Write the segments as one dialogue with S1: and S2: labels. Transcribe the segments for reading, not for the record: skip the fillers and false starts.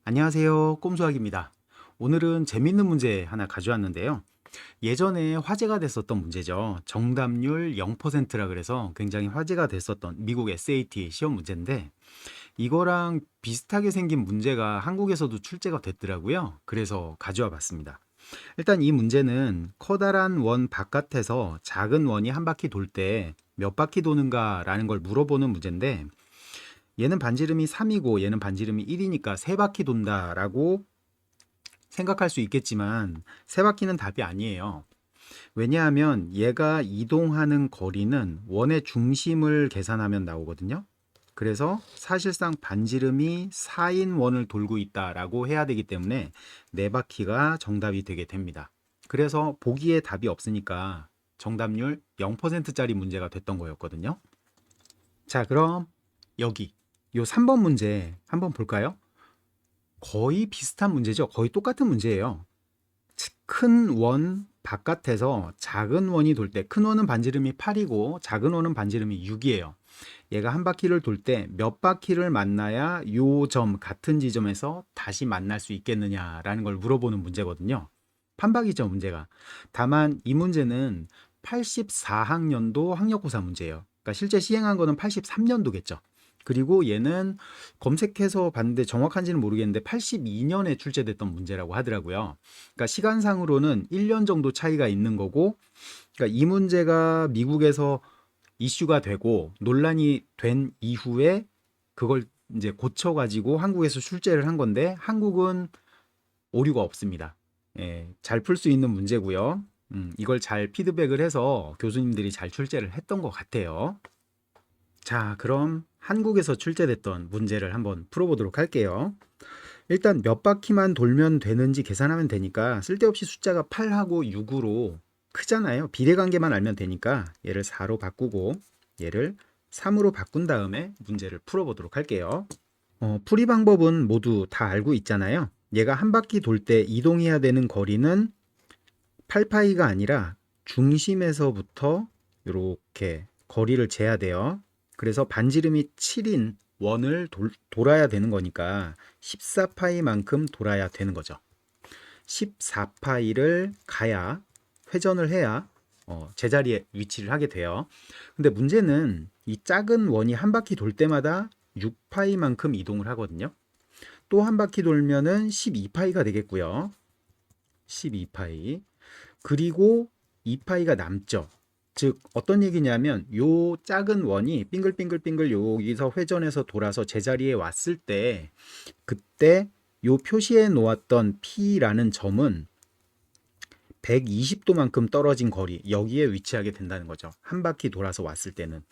S1: 안녕하세요. 꼼수학입니다. 오늘은 재밌는 문제 하나 가져왔는데요. 예전에 화제가 됐었던 문제죠. 정답률 0%라 그래서 굉장히 화제가 됐었던 미국 SAT 시험 문제인데 이거랑 비슷하게 생긴 문제가 한국에서도 출제가 됐더라고요. 그래서 가져와 봤습니다. 일단 이 문제는 커다란 원 바깥에서 작은 원이 한 바퀴 돌 때 몇 바퀴 도는가 라는 걸 물어보는 문제인데 얘는 반지름이 3이고 얘는 반지름이 1이니까 세 바퀴 돈다라고 생각할 수 있겠지만 세 바퀴는 답이 아니에요. 왜냐하면 얘가 이동하는 거리는 원의 중심을 계산하면 나오거든요. 그래서 사실상 반지름이 4인 원을 돌고 있다라고 해야 되기 때문에 네 바퀴가 정답이 되게 됩니다. 그래서 보기에 답이 없으니까 정답률 0%짜리 문제가 됐던 거였거든요. 자, 그럼 여기 요 3번 문제 한번 볼까요? 거의 비슷한 문제죠. 거의 똑같은 문제예요. 큰 원 바깥에서 작은 원이 돌 때 큰 원은 반지름이 8이고 작은 원은 반지름이 6이에요. 얘가 한 바퀴를 돌 때 몇 바퀴를 만나야 요 점 같은 지점에서 다시 만날 수 있겠느냐라는 걸 물어보는 문제거든요. 판박이죠, 문제가. 다만 이 문제는 84학년도 학력고사 문제예요. 그러니까 실제 시행한 거는 83년도겠죠. 그리고 얘는 검색해서 봤는데 정확한지는 모르겠는데 82년에 출제됐던 문제라고 하더라고요. 그러니까 시간상으로는 1년 정도 차이가 있는 거고, 그러니까 이 문제가 미국에서 이슈가 되고 논란이 된 이후에 그걸 이제 고쳐가지고 한국에서 출제를 한 건데 한국은 오류가 없습니다. 예, 잘 풀 수 있는 문제고요. 이걸 잘 피드백을 해서 교수님들이 잘 출제를 했던 것 같아요. 자, 그럼 한국에서 출제됐던 문제를 한번 풀어보도록 할게요. 일단 몇 바퀴만 돌면 되는지 계산하면 되니까 쓸데없이 숫자가 8하고 6으로 크잖아요. 비례관계만 알면 되니까 얘를 4로 바꾸고 얘를 3으로 바꾼 다음에 문제를 풀어보도록 할게요. 풀이 방법은 모두 다 알고 있잖아요. 얘가 한 바퀴 돌 때 이동해야 되는 거리는 8파이가 아니라 중심에서부터 이렇게 거리를 재야 돼요. 그래서 반지름이 7인 원을 돌아야 되는 거니까 14파이만큼 돌아야 되는 거죠. 14파이를 가야 회전을 해야 제자리에 위치를 하게 돼요. 근데 문제는 이 작은 원이 한 바퀴 돌 때마다 6파이만큼 이동을 하거든요. 또 한 바퀴 돌면은 12파이가 되겠고요. 12파이. 그리고 2파이가 남죠. 즉 어떤 얘기냐면 요 작은 원이 빙글빙글빙글 여기서 회전해서 돌아서 제자리에 왔을 때 그때 요 표시해 놓았던 P라는 점은 120도만큼 떨어진 거리 여기에 위치하게 된다는 거죠. 한 바퀴 돌아서 왔을 때는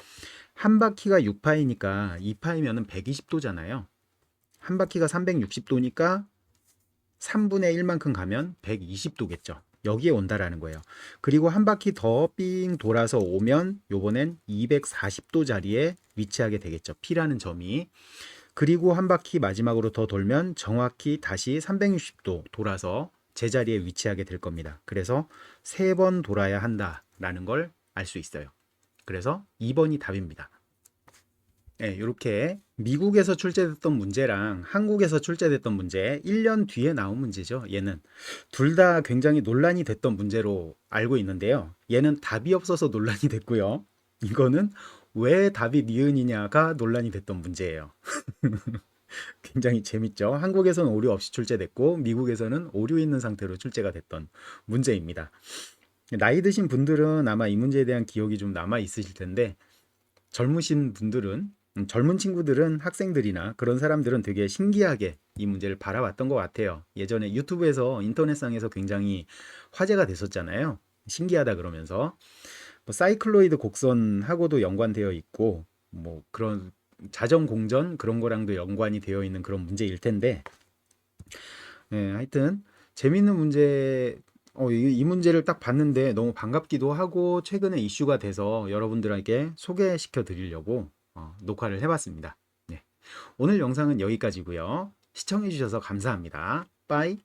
S1: 한 바퀴가 6파이니까 2파이면은 120도잖아요. 한 바퀴가 360도니까 3분의 1만큼 가면 120도겠죠. 여기에 온다라는 거예요. 그리고 한 바퀴 더 삥 돌아서 오면 요번엔 240도 자리에 위치하게 되겠죠. P라는 점이. 그리고 한 바퀴 마지막으로 더 돌면 정확히 다시 360도 돌아서 제자리에 위치하게 될 겁니다. 그래서 3번 돌아야 한다라는 걸 알 수 있어요. 그래서 2번이 답입니다. 네, 이렇게 미국에서 출제됐던 문제랑 한국에서 출제됐던 문제 1년 뒤에 나온 문제죠. 얘는 둘 다 굉장히 논란이 됐던 문제로 알고 있는데요. 얘는 답이 없어서 논란이 됐고요. 이거는 왜 답이 니은이냐가 논란이 됐던 문제예요. 굉장히 재밌죠. 한국에서는 오류 없이 출제됐고 미국에서는 오류 있는 상태로 출제가 됐던 문제입니다. 나이 드신 분들은 아마 이 문제에 대한 기억이 좀 남아 있으실 텐데 젊으신 분들은 젊은 친구들은 학생들이나 그런 사람들은 되게 신기하게 이 문제를 바라봤던 것 같아요. 예전에 유튜브에서 인터넷상에서 굉장히 화제가 됐었잖아요. 신기하다 그러면서 뭐 사이클로이드 곡선하고도 연관되어 있고 뭐 그런 자전 공전 그런 거랑도 연관이 되어 있는 그런 문제일 텐데 하여튼 재밌는 문제 이 문제를 딱 봤는데 너무 반갑기도 하고 최근에 이슈가 돼서 여러분들에게 소개시켜 드리려고 녹화를 해봤습니다. 네. 오늘 영상은 여기까지고요. 시청해 주셔서 감사합니다. 빠이.